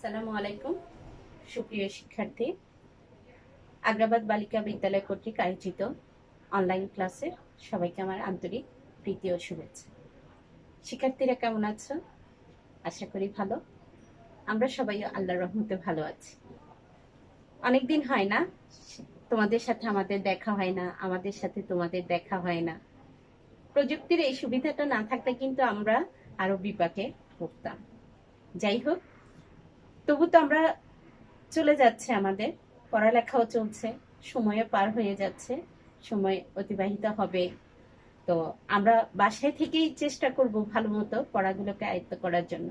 আসসালামু আলাইকুম সুপ্রিয় শিক্ষার্থী, আগ্রাবাদ বালিকা বিদ্যালয় কর্তৃক আয়োজিত অনলাইন ক্লাসে সবাইকে আমার আন্তরিক প্রীতি ও শুভেচ্ছা। শিক্ষার্থীরা কেমন আছো? আশা করি ভালো। আমরা সবাই আল্লাহর রহমতে ভালো আছি। অনেকদিন হয় না, তোমাদের সাথে আমাদের দেখা হয় না, আমাদের সাথে তোমাদের দেখা হয় না। প্রযুক্তির এই সুবিধাটা না থাকলে কিন্তু আমরা আরো বিপাকে পড়তাম। যাই হোক, তবু তো আমরা চলে যাচ্ছে, আমাদের পড়ালেখাও চলছে, সময়ও পার হয়ে যাচ্ছে, সময় অতিবাহিত হবে। তো আমরা বাসায় থেকেই চেষ্টা করব ভালো মতো পড়াগুলোকে আয়ত্ত করার জন্য।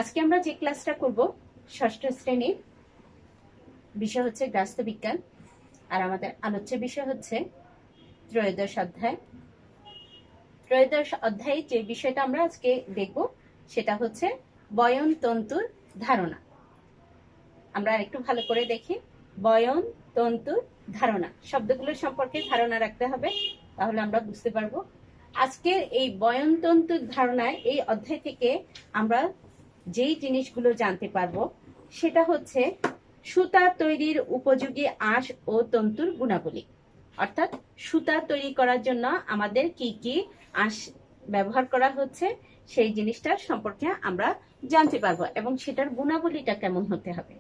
আজকে আমরা যে ক্লাসটা করব, ষষ্ঠ শ্রেণীর বিষয় হচ্ছে গাস্ত বিজ্ঞান, আর আমাদের আলোচ্য বিষয় হচ্ছে ত্রয়োদশ অধ্যায়। ত্রয়োদশ অধ্যায়ে যে বিষয়টা আমরা আজকে দেখব সেটা হচ্ছে বয়ন তন্তুর ধারণা। আমরা একটু ভালো করে দেখি। বয়ন তন্তুর ধারণা, শব্দগুলো সম্পর্কে ধারণা রাখতে হবে, তাহলে আমরা বুঝতে পারবো। আজকের এই বয়ন তন্তুর ধারণায় এই অধ্যায় থেকে আমরা যেই জিনিসগুলো জানতে পারবো সেটা হচ্ছে সুতা তৈরির উপযোগী আঁশ ও তন্তুর গুণাবলী। অর্থাৎ সুতা তৈরি করার জন্য আমাদের কি কি আঁশ ব্যবহার করা হচ্ছে সেই জিনিসটার সম্পর্কে আমরা জানতে পারবো, এবং সেটার গুণাবলীটা কেমন হতে হবে।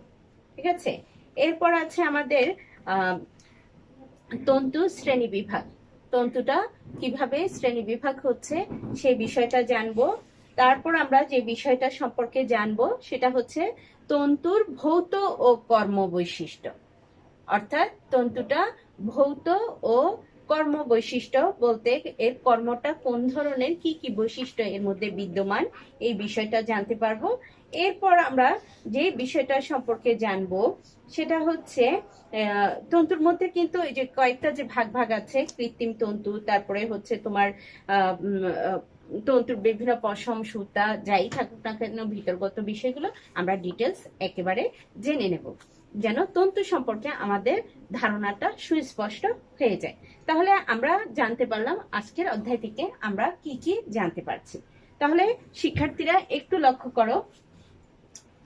ঠিক আছে, এরপর আছে আমাদের তন্তু শ্রেণী বিভাগ। তন্তুটা কিভাবে শ্রেণী বিভাগ হচ্ছে সেই বিষয়টা জানবো। তারপর আমরা যে বিষয়টা সম্পর্কে জানবো সেটা হচ্ছে তন্তুর ভৌত ও কর্ম বৈশিষ্ট্য। অর্থাৎ তন্তুটা ভৌত ও কর্ম বৈশিষ্ট্য বলতে এর কর্মটা কোন ধরনের, কি কি বৈশিষ্ট্য এর মধ্যে বিদ্যমান, এই বিষয়টা জানতে পারবো। এরপর আমরা যে বিষয়টা সম্পর্কে জানবো সেটা হচ্ছে তন্তুর মধ্যে কিন্তু এই যে কয়েকটা যে ভাগ ভাগ আছে, কৃত্রিম তন্তু, তারপরে হচ্ছে তোমার তন্তুর বিভিন্ন পশম, সুতা, যাই থাকুক না কেন ভিতরগত বিষয়গুলো আমরা ডিটেলস একেবারে জেনে নেব, যেন তন্তু সম্পর্কে আমাদের ধারণাটা সুস্পষ্ট হয়ে যায়। তাহলে আমরা জানতে পারলাম আজকের অধ্যায় থেকে আমরা কি কি জানতে পারছি। তাহলে শিক্ষার্থীরা একটু লক্ষ্য করো,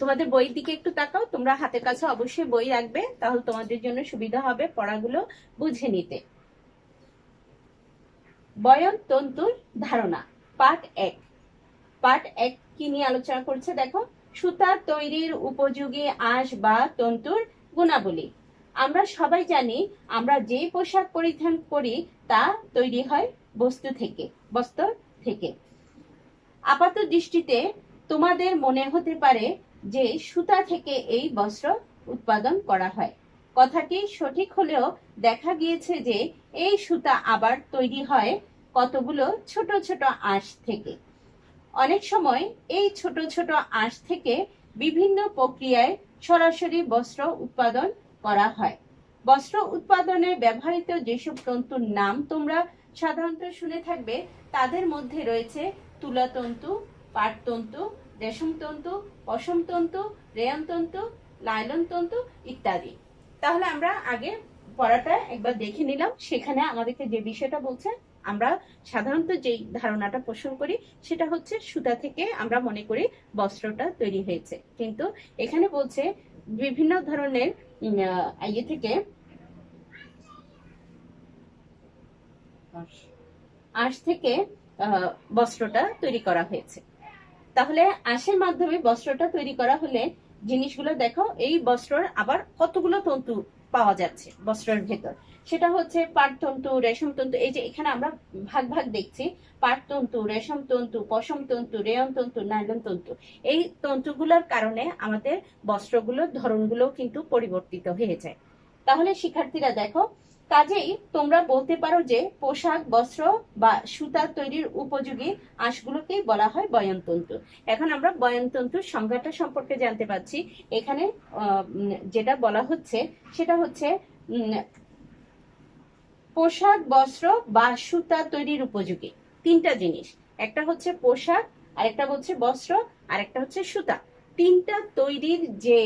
তোমাদের বইয়ের দিকে একটু তাকাও। তোমরা হাতের কাছে অবশ্যই বই রাখবে, তাহলে তোমাদের জন্য সুবিধা হবে পড়াগুলো বুঝে নিতে। বয়ন তন্তুর ধারণা পার্ট 1। পার্ট 1 কি নিয়ে আলোচনা করছে দেখো, সুতা তৈরির উপযোগী আঁশ বা তন্তুর গুণাবলী। আমরা সবাই জানি আমরা যে পোশাক পরিধান করি তা তৈরি হয় বস্ত্র থেকে। আপাত দৃষ্টিতে তোমাদের মনে হতে পারে যে সুতা থেকে এই বস্ত্র উৎপাদন করা হয়। কথাটি সঠিক হলেও দেখা গিয়েছে যে এই সুতা আবার তৈরি হয় কতগুলো ছোট ছোট আঁশ থেকে। অনেক সময় এই ছোট ছোট আঁশ থেকে বিভিন্ন প্রক্রিয়ায় সরাসরি বস্ত্র উৎপাদন করা হয়। বস্ত্র উৎপাদনে ব্যবহৃত যেসব তন্তুর নাম তোমরা সাধারণত শুনে থাকবে তাদের মধ্যে রয়েছে তুলা তন্তু, পাট তন্তু, রেশম তন্তু, পশম তন্তু, রেয়ন তন্তু, লাইলন তন্তু ইত্যাদি। তাহলে আমরা আগে পড়াটা একবার দেখে নিলাম। সেখানে আমাদেরকে যে বিষয়টা বলছে, আমরা সাধারণত যেই ধারণাটা পোষণ করি সেটা হচ্ছে সুতা থেকে আমরা মনে করি বস্ত্রটা তৈরি হয়েছে, কিন্তু এখানে বলছে বিভিন্ন ধরনের ইয়ে থেকে আঁশ থেকে বস্ত্রটা তৈরি করা হয়েছে। তাহলে আঁশের মাধ্যমে বস্ত্রটা তৈরি করা হলে জিনিসগুলো দেখো, এই বস্ত্রের আবার কতগুলো তন্তু পাওয়া যাচ্ছে বস্ত্রের ভেতর। সেটা হচ্ছে পাট তন্তু, রেশম তন্তু, এই যে এখানে আমরা ভাগ ভাগ দেখছি, পাট তন্তু, রেশম তন্তু, পশম তন্তু, রেয়ন তন্তু, নাইলন তন্তু। এই তন্তুগুলোর কারণে আমাদের বস্ত্রগুলোর ধরনগুলো কিন্তু পরিবর্তিত হয়ে যায়। তাহলে শিক্ষার্থীরা দেখো, কাজেই তোমরা বলতে পারো যে পোশাক, বস্ত্র বা সুতা তৈরির উপযোগী আঁশগুলোকেই বলা হয় বয়নতন্তু। এখন আমরা বয়নতন্তুর সংজ্ঞাটা সম্পর্কে জানতে পারছি। এখানে যেটা বলা হচ্ছে সেটা হচ্ছে পোশাক, বস্ত্র বা সুতা তৈরির উপযোগী তিনটা জিনিস। একটা হচ্ছে পোশাক, আরেকটা হচ্ছে বস্ত্র, আরেকটা হচ্ছে সুতা। তিনটা তৈরির যে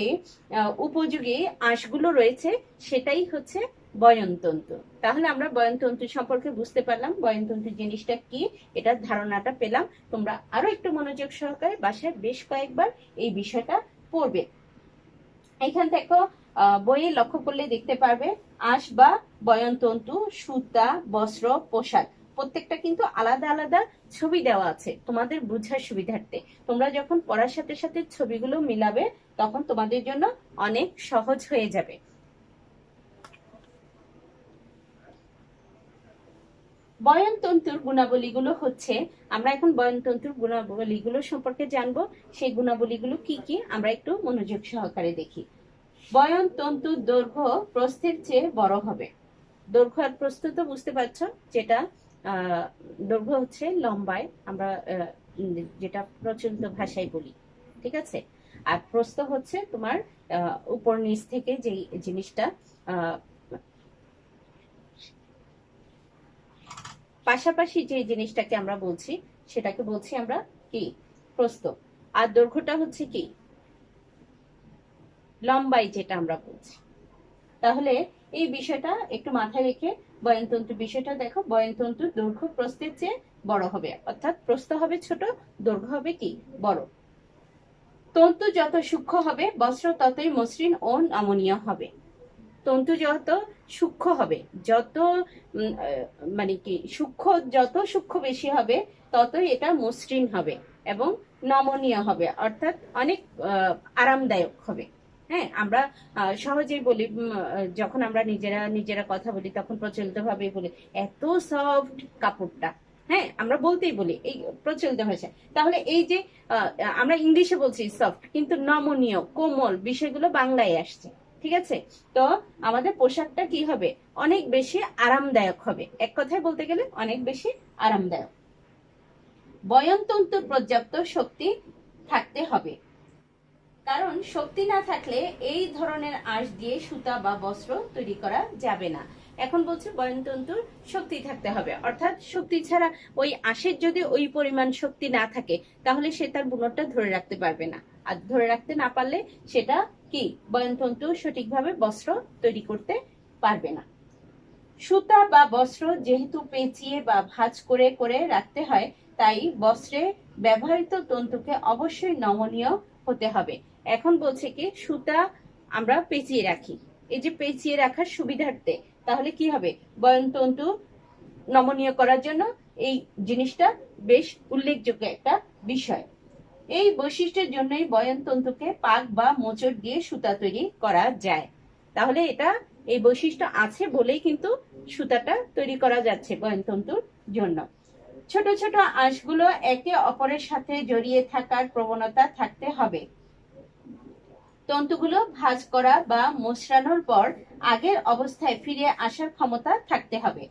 উপযোগী আঁশগুলো রয়েছে সেটাই হচ্ছে বয়নতন্তু। তাহলে আমরা বয়নতন্তু সম্পর্কে বুঝতে পারলাম, বয়নতন্তু জিনিসটা কি, এটার ধারণাটা পেলাম। তোমরা আরো একটু মনোযোগ সহকারে বাসায় বেশ কয়েকবার এই বিষয়টা পড়বে। এখান থেকে বইয়ে লক্ষ্য করলে দেখতে পারবে আঁশ বা বয়নতন্তু, সুতা, বস্ত্র, পোশাক প্রত্যেকটা কিন্তু আলাদা আলাদা ছবি দেওয়া আছে তোমাদের বুঝার সুবিধার্থে। তোমরা যখন পড়ার সাথে সাথে ছবিগুলো মিলাবে তখন তোমাদের জন্য অনেক সহজ হয়ে যাবে। বয়নতন্তুর গুণাবলীগুলো হচ্ছে, আমরা এখন বয়নতন্তুর গুণাবলীগুলো সম্পর্কে জানবো। সেই গুণাবলীগুলো কি কি আমরা একটু মনোযোগ সহকারে দেখি। বয়নতন্তুর দৈর্ঘ্য প্রস্থের চেয়ে বড় হবে। দৈর্ঘ্য আর প্রস্থ তো বুঝতে পারছো, যেটা দৈর্ঘ্য হচ্ছে লম্বায় আমরা যেটা প্রচলিত ভাষায় বলি, ঠিক আছে। আর প্রস্থ হচ্ছে তোমার উপর নিচ থেকে যেই জিনিসটা পাশাপাশি যে জিনিসটাকে আমরা বলছি সেটাকে বলছি আমরা কি, প্রস্থ। আর দৈর্ঘ্যটা হচ্ছে কি, লম্বাই যেটা আমরা বলছি। তাহলে এই বিষয়টা একটু মাথায় রেখে বয়নতন্তু বিষয়টা দেখো। বয়নতন্তুর দৈর্ঘ্য প্রস্থের চেয়ে বড় হবে, অর্থাৎ প্রস্থ হবে ছোট, দৈর্ঘ্য হবে কি বড়। তন্তু যত সূক্ষ্ম হবে বস্ত্র ততই মসৃণ ও নমনীয় হবে। তন্তু যত সূক্ষ্ম হবে, যত মানে কি সূক্ষ্ম, যত সূক্ষ্ম বেশি হবে ততই এটা মসৃণ হবে এবং নমনীয় হবে, অর্থাৎ অনেক আরামদায়ক হবে। হ্যাঁ, আমরা সহজেই বলি, যখন আমরা নিজেরা কথা বলি তখন প্রচলিত ভাবে বলি এত সফট কাপড়টা। হ্যাঁ, আমরা বলতেই বলি এই প্রচলিত ভাষায়। তাহলে এই যে আমরা ইংলিশে বলছি সফট, কিন্তু নমনীয়, কোমল বিষয়গুলো বাংলায় আসছে, ঠিক আছে। তো আমাদের পোশাকটা কি হবে, অনেক বেশি আরামদায়ক হবে, এক কথায় বলতে গেলে অনেক বেশি আরামদায়ক। বয়নতন্তুর পর্যাপ্ত শক্তি থাকতে হবে, কারণ শক্তি না থাকলে এই ধরনের আঁশ দিয়ে সুতা বা বস্ত্র তৈরি করা যাবে না। এখন বলছে বয়নতন্তুর শক্তি থাকতে হবে, অর্থাৎ শক্তি ছাড়া, ওই আঁশের যদি ওই পরিমাণ শক্তি না থাকে তাহলে সে তার বুনটটা ধরে রাখতে পারবে না, আর ধরে রাখতে না পারলে সেটা কি বয়নতন্তু সঠিকভাবে বস্ত্র তৈরি করতে পারবে না। সুতা বা বস্ত্র যেহেতু পেঁচিয়ে বা ভাঁজ করে করে রাখতে হয়, তাই বস্ত্রে ব্যবহৃত তন্তুকে অবশ্যই নমনীয় হতে হবে। এখন বলছে কি সুতা আমরা পেঁচিয়ে রাখি, এই যে পেঁচিয়ে রাখার সুবিধার্থে, তাহলে কি হবে বয়নতন্তু নমনীয় করার জন্য এই জিনিসটা বেশ উল্লেখযোগ্য একটা বিষয়। এই বৈশিষ্ট্যের জন্যই বয়নতন্তুকে পাক বা মোচড় দিয়ে সুতা তৈরি করা যায়। তাহলে এটা এই বৈশিষ্ট্য আছে বলেই কিন্তু সুতাটা তৈরি করা যাচ্ছে বয়নতন্তুর জন্য। ছোট ছোট আঁশগুলো একে অপরের সাথে জড়িয়ে থাকার প্রবণতা থাকতে হবে। তন্তুগুলো ভাঁজ করা বা মোচড়ানোর পর আগের অবস্থায় ফিরে আসার ক্ষমতা থাকতে হবে।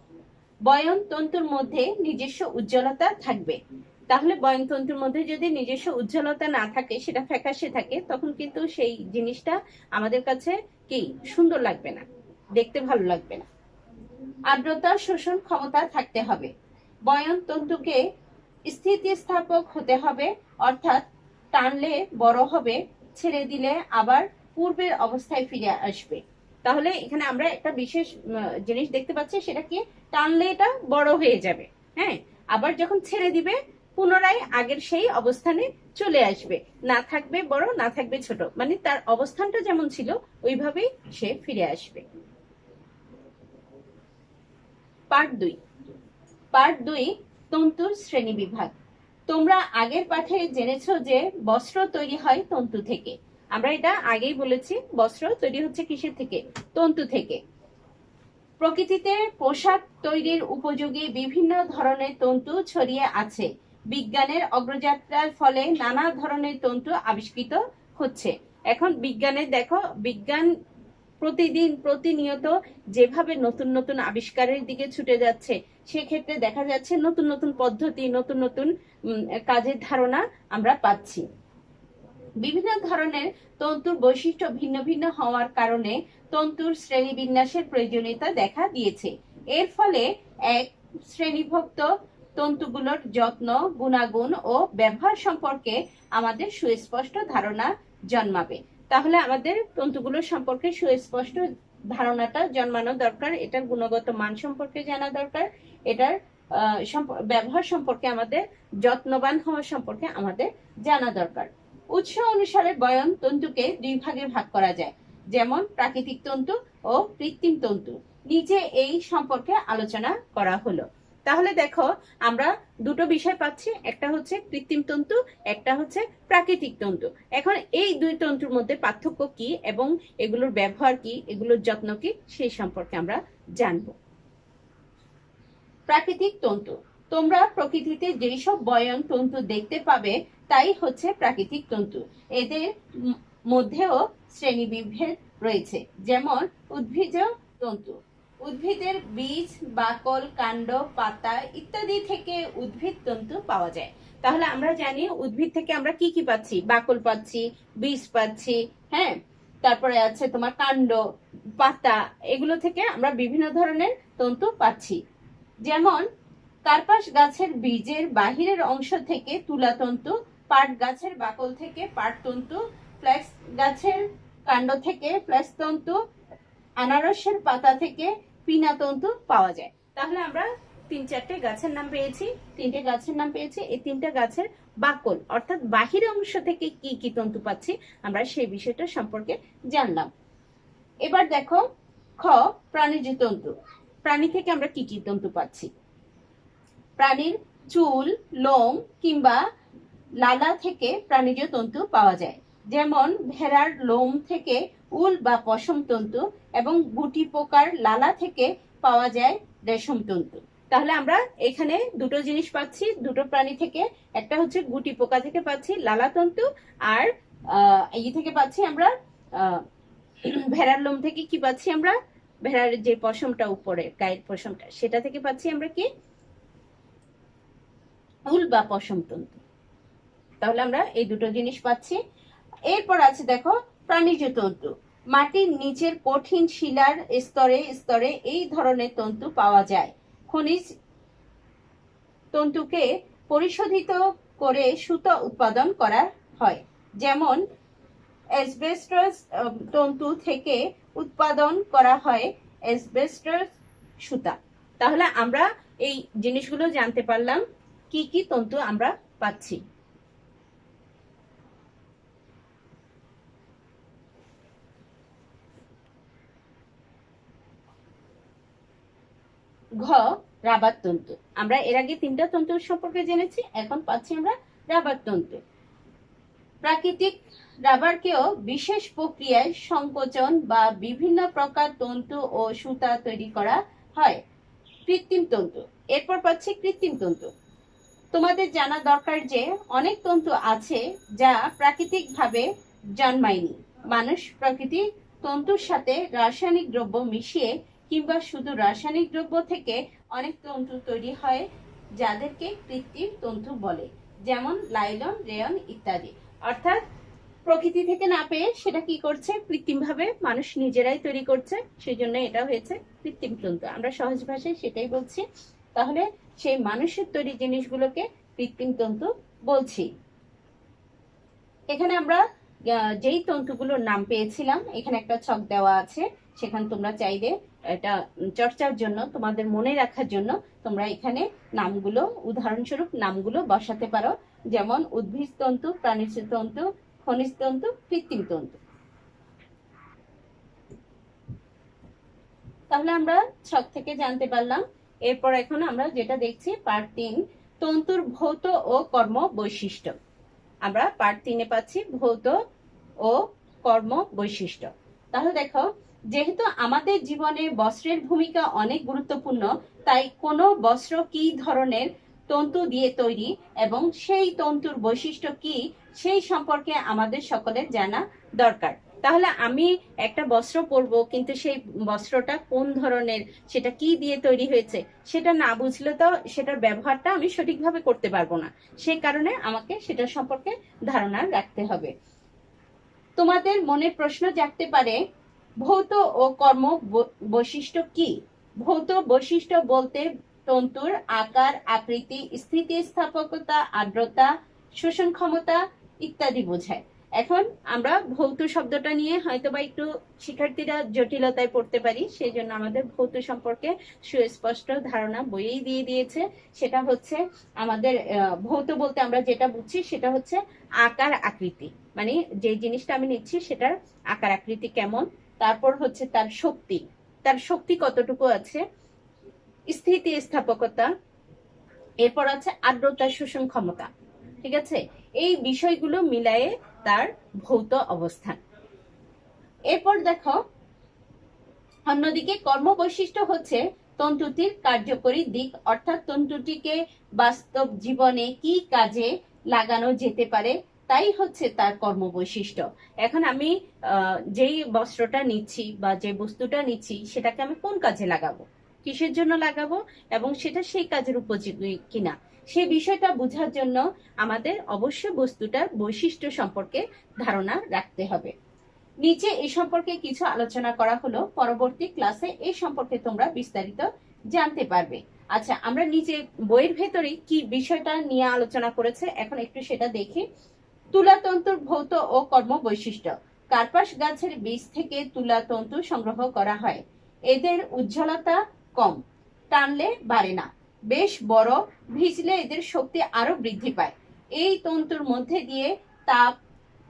বয়নতন্তুর মধ্যে নিজস্ব উজ্জ্বলতা থাকবে। তাহলে বয়নতন্তুর মধ্যে যদি নিজস্ব উজ্জ্বলতা না থাকে, সেটা ফ্যাকাশে থাকে, তখন কিন্তু সেই জিনিসটা আমাদের কাছে কি সুন্দর লাগবে না, দেখতে ভালো লাগবে না। আর্দ্রতা শোষণ ক্ষমতা থাকতে হবে। বয়নতন্তুকে স্থিতিস্থাপক হতে হবে, অর্থাৎ টানলে বড় হবে, ছেড়ে দিলে আবার পূর্বের অবস্থায় ফিরে আসবে। তাহলে এখানে আমরা একটা বিশেষ জিনিস দেখতে পাচ্ছি, সেটা কি টানলে এটা বড় হয়ে যাবে, হ্যাঁ, আবার যখন ছেড়ে দিবে পুনরায় আগের সেই অবস্থানে চলে আসবে, না থাকবে বড় না থাকবে ছোট, মানে তার অবস্থানটা যেমন ছিল ওইভাবেই সে ফিরে আসবে। পার্ট 2 তন্তুর শ্রেণী বিভাগ। তোমরা আগের পাঠে জেনেছো যে বস্ত্র তৈরি হয় তন্তু থেকে। আমরা এটা আগেই বলেছি, বস্ত্র তৈরি হচ্ছে কিসের থেকে, তন্তু থেকে। প্রকৃতিতে পোশাক তৈরির উপযোগী বিভিন্ন ধরনের তন্তু ছড়িয়ে আছে। বিজ্ঞানের অগ্রযাত্রার ফলে নানা ধরনের তন্তু আবিষ্কৃত হচ্ছে। এখন বিজ্ঞানের দেখো, বিজ্ঞান প্রতিনিয়ত যেভাবে নতুন নতুন আবিষ্কারের দিকে ছুটে যাচ্ছে, সেক্ষেত্রে দেখা যাচ্ছে নতুন নতুন পদ্ধতি, নতুন নতুন কাজের ধারণা আমরা পাচ্ছি। বিভিন্ন ধরনের তন্তুর বৈশিষ্ট্য ভিন্ন ভিন্ন হওয়ার কারণে তন্তুর শ্রেণীবিন্যাসের প্রয়োজনীয়তা দেখা দিয়েছে। এর ফলে এক শ্রেণীভুক্ত তন্তুগুলোর যত্ন, গুণাগুণ ও ব্যবহার সম্পর্কে আমাদের সুস্পষ্ট ধারণা জন্মাবে। তাহলে আমাদের তন্তুগুলো সম্পর্কে সুস্পষ্ট ধারণাটা জন্মানো দরকার, এটার গুণগত মান সম্পর্কে জানা দরকার, এটার ব্যবহার সম্পর্কে আমাদের যত্নবান হওয়া সম্পর্কে আমাদের জানা দরকার। উৎস অনুসারে বয়ন তন্তুকে দুই ভাগে ভাগ করা যায়, যেমন প্রাকৃতিক তন্তু ও কৃত্রিম তন্তু। নিচে এই সম্পর্কে আলোচনা করা হলো। তাহলে দেখো আমরা দুটো বিষয় পাচ্ছি, একটা হচ্ছে কৃত্রিম তন্তু, একটা হচ্ছে প্রাকৃতিক তন্তু। এখন এই দুই তন্তুর মধ্যে পার্থক্য কি এবং এগুলোর ব্যবহার কি, এগুলোর যত্ন কি, সেই সম্পর্কে আমরা জানব। প্রাকৃতিক তন্তু, তোমরা প্রকৃতিতে যেই সব বয়ন তন্তু দেখতে পাবে তাই হচ্ছে প্রাকৃতিক তন্তু। এদের মধ্যেও শ্রেণীবিভেদ রয়েছে, যেমন উদ্ভিজ তন্তু। উদ্ভিদের বীজ, বাকল, কাণ্ড, পাতা ইত্যাদি থেকে উদ্ভিদ তন্তু পাওয়া যায়। তাহলে আমরা জানি উদ্ভিদ থেকে আমরা কি কি পাচ্ছি, বাকল পাচ্ছি, বীজ পাচ্ছি, হ্যাঁ, তারপরে আছে তোমার কাণ্ড, পাতা, এগুলো থেকে আমরা বিভিন্ন ধরনের তন্তু পাচ্ছি। যেমন কার্পাস গাছের বীজের বাহিরের অংশ থেকে তুলা তন্তু, পাট গাছের বাকল থেকে পাট তন্তু, ফ্ল্যাক্স গাছের কাণ্ড থেকে ফ্ল্যাক্স তন্তু, আনারসের পাতা থেকে পিনা তন্তু পাওয়া যায়। তাহলে আমরা তিনটে গাছের নাম পেয়েছি। এই তিনটা গাছের বাকল অর্থাৎ বাহির অংশ থেকে কি কি তন্তু পাচ্ছি আমরা সেই বিষয়টা সম্পর্কে জানলাম। এবার দেখো খ, প্রাণীজ তন্তু। প্রাণী থেকে আমরা কি কি তন্তু পাচ্ছি? প্রাণীর চুল, লোম কিংবা লালা থেকে প্রাণীজ তন্তু পাওয়া যায়, যেমন ভেড়ার লোম থেকে উল বা পশম তন্তু এবং গুটি পোকার লালা থেকে পাওয়া যায় রেশম তন্তু। তাহলে আমরা এখানে দুটো জিনিস পাচ্ছি দুটো প্রাণী থেকে, একটা হচ্ছে গুটি পোকা থেকে পাচ্ছি লালা তন্তু, আর এই থেকে পাচ্ছি আমরা ভেড়ার লোম থেকে কি পাচ্ছি আমরা, ভেড়ার যে পশমটা উপরে গায়ের পশমটা সেটা থেকে পাচ্ছি আমরা কি, উল বা পশম তন্তু। তাহলে আমরা এই দুটো জিনিস পাচ্ছি। এরপর আছে দেখো প্রাণীজ তন্তু। মাটির নিচের কঠিন শিলার স্তরে স্তরে এই ধরনের তন্তু পাওয়া যায়। খনিজ তন্তুকে পরিশোধিত করে সুতা উৎপাদন করা হয়, যেমন অ্যাসবেস্টস তন্তু থেকে উৎপাদন করা হয় অ্যাসবেস্টস সুতা। তাহলে আমরা এই জিনিসগুলো জানতে পারলাম কি কি তন্তু আমরা পাচ্ছি। ঘ, রাবার তন্তু। আমরা এর আগে তিনটা তন্তুর সম্পর্কে জেনেছি, এখন পাচ্ছি আমরা রাবার তন্তু। প্রাকৃতিক রাবারকেও বিশেষ প্রক্রিয়ায় সংকোচন বা বিভিন্ন প্রকার তন্তু ও সুতা তৈরি করা হয়। কৃত্রিম তন্তু, এরপর পাচ্ছি কৃত্রিম তন্তু। তোমাদের জানা দরকার যে অনেক তন্তু আছে যা প্রাকৃতিকভাবে জন্মায়নি। মানুষ প্রাকৃতিক তন্তুর সাথে রাসায়নিক দ্রব্য মিশিয়ে কিংবা শুধু রাসায়নিক দ্রব্য থেকে অনেক তন্তু তৈরি হয় যাদেরকে কৃত্রিম তন্তু বলে, যেমন লাইলন, রেয়ন ইত্যাদি। অর্থাৎ প্রকৃতি থেকে না পেয়ে সেটা কি করছে, কৃত্রিম ভাবে মানুষ নিজেরাই তৈরি করছে, সেই জন্য এটা হয়েছে কৃত্রিম তন্তু। আমরা সহজ ভাষায় সেটাই বলছি। তাহলে সেই মানুষের তৈরি জিনিসগুলোকে কৃত্রিম তন্তু বলছি। এখানে আমরা যেই তন্তুগুলোর নাম পেয়েছিলাম এখানে একটা ছক দেওয়া আছে, সেখানে তোমরা চাইলে এটা চর্চার জন্য তোমাদের মনে রাখার জন্য তোমরা এখানে নামগুলো উদাহরণস্বরূপ নামগুলো বসাতে পারো, যেমন উদ্ভিদ তন্তু, প্রাণীজ তন্তু, খনিজ তন্তু, কৃত্রিম তন্তু। তাহলে আমরা ছক থেকে জানতে পারলাম। এরপর এখন আমরা যেটা দেখছি পার্ট 3, তন্তুর ভৌত ও কর্ম বৈশিষ্ট্য। আমরা পার্ট 3-এ পাচ্ছি ভৌত ও কর্ম বৈশিষ্ট্য। তাহলে দেখো, যেহেতু আমাদের জীবনে বস্ত্রের ভূমিকা অনেক গুরুত্বপূর্ণ, তাই কোনো বস্ত্র কি ধরনের তন্তু দিয়ে তৈরি এবং সেই তন্তুর বৈশিষ্ট্য কি সেই সম্পর্কে আমাদের সকলের জানা দরকার। তাহলে আমি একটা বস্ত্র পরবো কিন্তু সেই বস্ত্রটা কোন ধরনের, সেটা কি দিয়ে তৈরি হয়েছে সেটা না বুঝলে তো সেটার ব্যবহারটা আমি সঠিকভাবে করতে পারবো না। সেই কারণে আমাকে সেটা সম্পর্কে ধারণা রাখতে হবে। তোমাদের মনে প্রশ্ন জাগতে পারে, ভৌত ও কর্ম বৈশিষ্ট্য কি? ভৌত বৈশিষ্ট্য বলতে তন্তুর আকার, আকৃতি, স্থিতিস্থাপকতা, আর্দ্রতা, শোষণ ক্ষমতা ইত্যাদি বোঝায়। এখন আমরা ভৌত শব্দটা নিয়ে হয়তোবা একটু শিক্ষার্থীরা জটিলতায় পড়তে পারি, সেই জন্য আমাদের ভৌত সম্পর্কে সুস্পষ্ট ধারণা বইয়েই দিয়ে দিয়েছে। সেটা হচ্ছে আমাদের ভৌত বলতে আমরা যেটা বুঝছি সেটা হচ্ছে আকার আকৃতি, মানে যে জিনিসটা আমি নিচ্ছি সেটার আকার আকৃতি কেমন, তারপর হচ্ছে তার শক্তি কতটুকু আছে, স্থিতি স্থাপকতা, এরপর আছে আর্দ্রতা শোষণ ক্ষমতা। ঠিক আছে, এই বিষয়গুলো মিলায়ে তার ভৌত অবস্থান। এরপর দেখো, অন্যদিকে কর্ম বৈশিষ্ট্য হচ্ছে তন্তুটির কার্যকরী দিক, অর্থাৎ তন্তুটিকে বাস্তব জীবনে কি কাজে লাগানো যেতে পারে তাই হচ্ছে তার কর্ম বৈশিষ্ট্য। এখন আমি যেই বস্ত্রটা নিচ্ছি বা যে বস্তুটা নিচ্ছি সেটাকে আমি কোন কাজে লাগাবো, কিসের জন্য লাগাবো, এবং সেটা সেই কাজের উপযোগী কিনা, সেই বিষয়টা বোঝার জন্য আমাদের অবশ্যই বস্তুটার বৈশিষ্ট্য সম্পর্কে ধারণা রাখতে হবে। নিচে এই সম্পর্কে কিছু আলোচনা করা হলো, পরবর্তী ক্লাসে এই সম্পর্কে তোমরা বিস্তারিত জানতে পারবে। আচ্ছা, আমরা নিচে বইয়ের ভেতরে কি বিষয়টা নিয়ে আলোচনা করেছে এখন একটু সেটা দেখি। তুলাতন্তুর ভৌত ও কর্ম বৈশিষ্ট্য। কার্পাস গাছের বীজ থেকে তুলাতন্তু সংগ্রহ করা হয়। এদের উজ্জ্বলতা কম, টানলে বাড়ে না, বেশ বড়, ভিজলে এদের শক্তি আরো বৃদ্ধি পায়। এই তন্তুর মধ্যে দিয়ে তাপ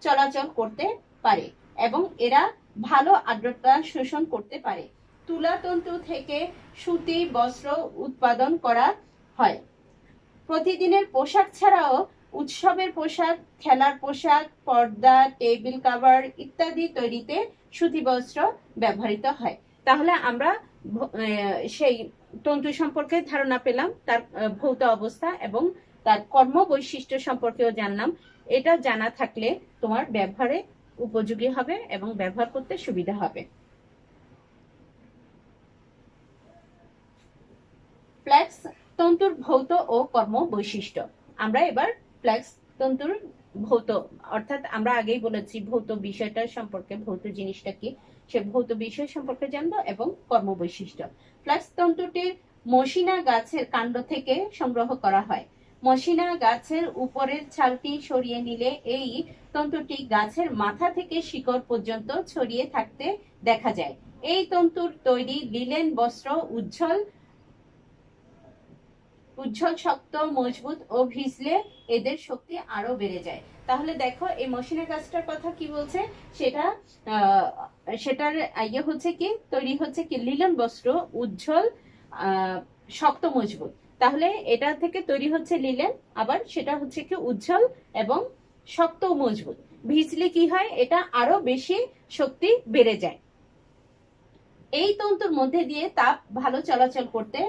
চলাচল করতে পারে এবং এরা ভালো আর্দ্রতা শোষণ করতে পারে। তুলাতন্তু থেকে সুতি বস্ত্র উৎপাদন করা হয়। প্রতিদিনের পোশাক ছাড়াও উৎসবের পোশাক, খেলার পোশাক, পর্দা, টেবিল কভার ইত্যাদি তৈরিতে সুতি বস্ত্র ব্যবহৃত হয়। তাহলে আমরা সেই তন্তু সম্পর্কে ধারণা পেলাম, তার ভৌত অবস্থা এবং তার কর্ম বৈশিষ্ট্য সম্পর্কেও জানলাম। এটা জানা থাকলে তোমার ব্যবহারে উপযোগী হবে এবং ব্যবহার করতে সুবিধা হবে। ফ্ল্যাক্স তন্তুর ভৌত ও কর্ম বৈশিষ্ট্য। আমরা এবার ফ্ল্যাক্স তন্তুর ভৌত, অর্থাৎ আমরা আগেই বলেছি ভৌত বিষয়টা সম্পর্কে, ভৌত জিনিসটা কি সে ভৌত বিষয় সম্পর্কে জানবো এবং কর্ম বৈশিষ্ট্য। ফ্ল্যাক্স তন্তুটির মশিনা গাছের কাণ্ড থেকে সংগ্রহ করা হয়। মশিনা গাছের উপরের ছালটি সরিয়ে নিলে এই তন্তুটি গাছের মাথা থেকে শিকড় পর্যন্ত ছড়িয়ে থাকতে দেখা যায়। এই তন্তুর তৈরি লিনেন বস্ত্র উজ্জ্বল, শক্ত, মজবুত ও ভিজলে এদের শক্তি আরো বেড়ে যায়। তাহলে দেখো এই মশিনা গাছটার কথা কি বলছে, সেটার ইয়ে হচ্ছে কি, তৈরি হচ্ছে কি লিনন বস্ত্র উজ্জ্বল, শক্ত, মজবুত। তাহলে এটা থেকে তৈরি হচ্ছে লিনেন, আবার সেটা হচ্ছে কি উজ্জ্বল এবং শক্ত ও মজবুত। ভিজলে কি হয়, এটা আরো বেশি শক্তি বেড়ে যায়। এই তন্তুর মধ্যে দিয়ে তাপ ভালো চলাচল করতে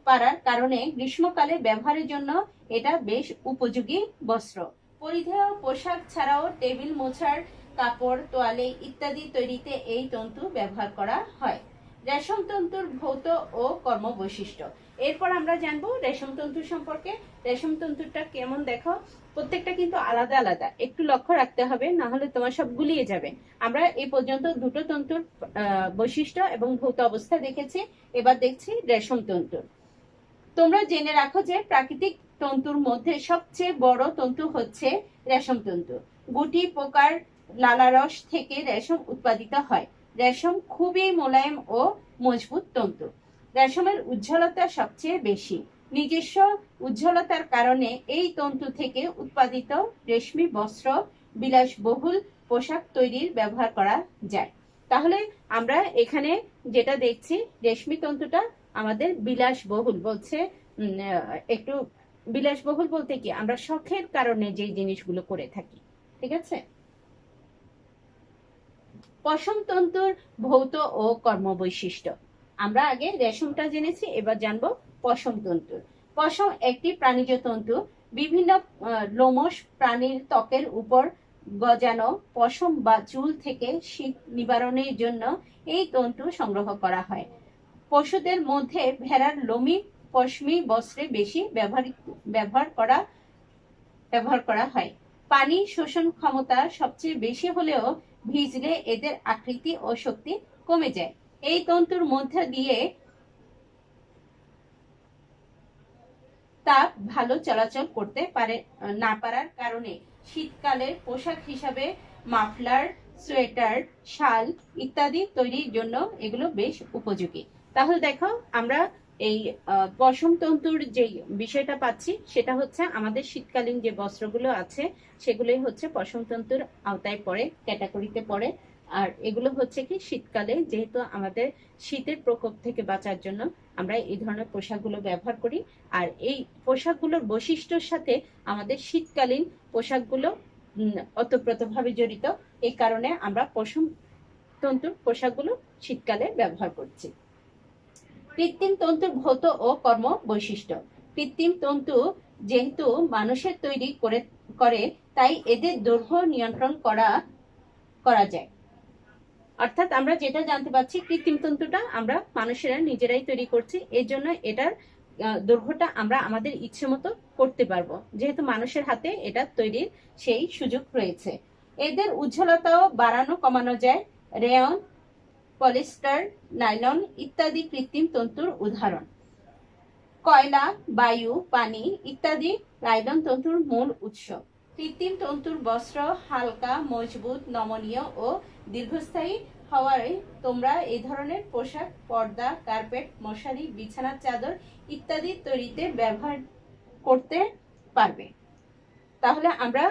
পারার কারণে গ্রীষ্মকালে ব্যবহারের জন্য এটা বেশ উপযোগী বস্ত্র। পরিধেয় পোশাক ছাড়াও টেবিল মোছার কাপড়, তোয়ালে ইত্যাদি তৈরিতে এই তন্তু ব্যবহার করা হয়। রেশম তন্তুর ভৌত ও কর্ম বৈশিষ্ট্য। এরপর আমরা জানবো রেশম তন্তু সম্পর্কে। রেশম তন্তুটা কেমন দেখো, প্রত্যেকটা কিন্তু আলাদা আলাদা, একটু লক্ষ্য রাখতে হবে, না হলে তোমার সব গুলিয়ে যাবে। আমরা এই পর্যন্ত দুটো তন্তুর বৈশিষ্ট্য এবং ভৌত অবস্থা দেখেছি, এবার দেখছি রেশম তন্তুর। তোমরা জেনে রাখো যে প্রাকৃতিক তন্তুর মধ্যে সবচেয়ে বড় তন্তু হচ্ছে রেশম তন্তু। গুটি পোকার লালারস থেকে রেশম উৎপাদিত হয়। রেশম খুবই মোলায়েম ও মজবুত তন্তু। রেশমের উজ্জ্বলতা সবচেয়ে বেশি। নিজস্ব উজ্জ্বলতার কারণে এই তন্তু থেকে উৎপাদিত রেশমি বস্ত্র, বিলাসবহুল পোশাক তৈরির ব্যবহার করা যায়। তাহলে আমরা এখানে যেটা দেখছি, রেশমি তন্তুটা আমাদের বিলাসবহুল বলছে, একটু বিলাসবহুল বলতে কি আমরা শখের কারণে যে জিনিসগুলো করে থাকি। ঠিক আছে, পশম তন্তুর ভৌত ও কর্ম বৈশিষ্ট্য। আমরা আগে রেশমটা জেনেছি, এবার জানবো পশম তন্তুর। পশম একটি প্রাণীজ তন্তু। বিভিন্ন লোমশ প্রাণীর ত্বকের উপর গজানো পশম বা চুল থেকে শীত নিবারণের জন্য এই তন্তু সংগ্রহ করা হয়। পশুদের মধ্যে ভেড়ার লোমি পশমি বস্ত্রে বেশি ব্যবহার করা হয়। পানি শোষণ ক্ষমতা সবচেয়ে বেশি হলেও ভিজলে এদের আকৃতি ও শক্তি কমে যায়। এই তন্তুর মধ্যে দিয়ে তাপ ভালো চলাচল করতে পারে না পারার কারণে শীতকালের পোশাক হিসাবে মাফলার, সোয়েটার, শাল ইত্যাদি তৈরির জন্য এগুলো বেশ উপযোগী। তাহলে দেখো আমরা এই পশম তন্তুর যে বিষয়টা পাচ্ছি সেটা হচ্ছে আমাদের শীতকালীন যে বস্ত্রগুলো আছে সেগুলোই হচ্ছে পশম তন্তুর আওতায় পড়ে, ক্যাটাগরিতে পড়ে। আর এগুলো হচ্ছে কি শীতকালে যেহেতু আমাদের শীতের প্রকোপ থেকে বাঁচার জন্য আমরা এই ধরনের পোশাকগুলো ব্যবহার করি। আর এই পোশাকগুলোর বৈশিষ্ট্যের সাথে আমাদের শীতকালীন পোশাকগুলো ওতপ্রোতভাবে জড়িত। এই কারণে আমরা পশম তন্তুর পোশাকগুলো শীতকালে ব্যবহার করছি। কৃত্রিম তন্তুর ভৌত ও কর্ম বৈশিষ্ট্য। কৃত্রিম তন্তু যেহেতু মানুষের তৈরি করে তাই এদের দৈর্ঘ্য নিয়ন্ত্রণ করা যায়। অর্থাৎ আমরা যেটা জানতে পারছি কৃত্রিম তন্তুটা আমরা মানুষেরা নিজেরাই তৈরি করছি, এর জন্য এটার দৈর্ঘ্যটা আমরা আমাদের ইচ্ছে মতো করতে পারবো, যেহেতু মানুষের হাতে এটা তৈরির সেই সুযোগ রয়েছে। এদের উজ্জ্বলতাও বাড়ানো কমানো যায়। রেয়ন, পলিস্টার, নাইলন ইত্যাদি কৃত্রিম তন্তুর উদাহরণ। কয়লা, বায়ু, পানি ইত্যাদি নাইলন তন্তুর মূল উৎস। কৃত্রিম তন্তুর বস্ত্র হালকা, মজবুত, নমনীয় ও দীর্ঘস্থায়ী হওয়ায় তোমরা এই ধরনের পোশাক পর্দা, কার্পেট, মশারি, বিছানার চাদর ইত্যাদি তৈরিতে ব্যবহার করতে পারবে। তাহলে আমরা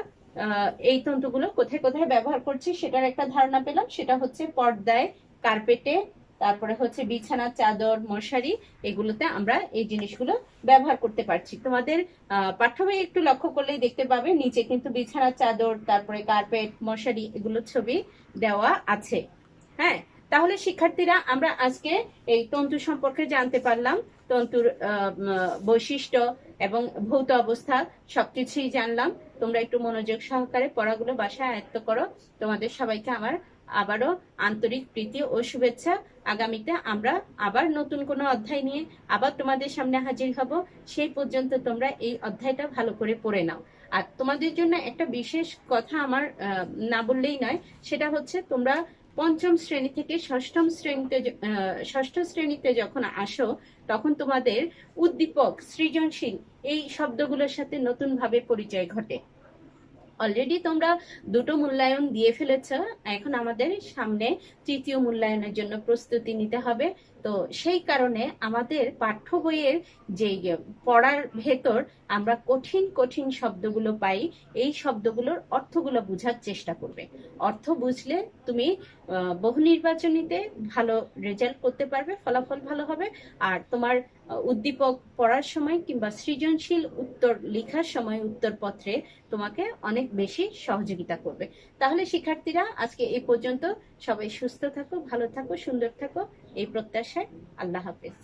এই তন্তুগুলো কোথায় কোথায় ব্যবহার করছি সেটার একটা ধারণা পেলাম। সেটা হচ্ছে পর্দায়, কার্পেটে, তারপরে হচ্ছে বিছানার চাদর, মশারি, এগুলোতে আমরা এই জিনিসগুলো ব্যবহার করতে পারছি। তোমাদের পাঠ্য বই একটু লক্ষ্য করলেই দেখতে পাবে নিচে কিন্তু বিছানার চাদর, তারপরে কার্পেট, মশারি এগুলো ছবি দেওয়া আছে। হ্যাঁ, তাহলে শিক্ষার্থীরা আমরা আজকে এই তন্তু সম্পর্কে জানতে পারলাম। তন্তুর বৈশিষ্ট্য এবং ভৌত অবস্থা সবকিছুই জানলাম। তোমরা একটু মনোযোগ সহকারে পড়াগুলো বাসায় আয়ত্ত করো। তোমাদের সবাইকে আমার আবারও আন্তরিক প্রীতি ও শুভেচ্ছা। আগামীতে আমরা আবার নতুন কোনো অধ্যায় নিয়ে আবার তোমাদের সামনে হাজির হব। সেই পর্যন্ত তোমরা এই অধ্যায়টা ভালো করে পড়ে নাও। আর তোমাদের জন্য একটা বিশেষ কথা আমার না বললেই নয়, সেটা হচ্ছে তোমরা পঞ্চম শ্রেণী থেকে ষষ্ঠ শ্রেণীতে যখন আসো তখন তোমাদের উদ্দীপক, সৃজনশীল এই শব্দগুলোর সাথে নতুন ভাবে পরিচয় ঘটে। অলরেডি তোমরা দুটো মূল্যায়ন দিয়ে ফেলেছ, এখন আমাদের সামনে তৃতীয় মূল্যায়নের জন্য প্রস্তুতি নিতে হবে। তো সেই কারণে আমাদের পাঠ্য বইয়ের যে পড়ার ভেতর আমরা কঠিন কঠিন শব্দগুলো পাই, এই শব্দগুলোর অর্থগুলো বোঝার চেষ্টা করবে। অর্থ বুঝলে তুমি বহু নির্বাচনীতে ভালো রেজাল্ট করতে পারবে, ফলাফল ভালো হবে। আর তোমার উদ্দীপক পড়ার সময় কিংবা সৃজনশীল উত্তর লেখার সময় উত্তরপত্রে তোমাকে অনেক বেশি সহযোগিতা করবে। তাহলে শিক্ষার্থীরা আজকে এই পর্যন্ত। সবাই সুস্থ থাকো, ভালো থাকো, সুন্দর থাকো এই প্রত্যাশায়। আল্লাহ হাফেজ।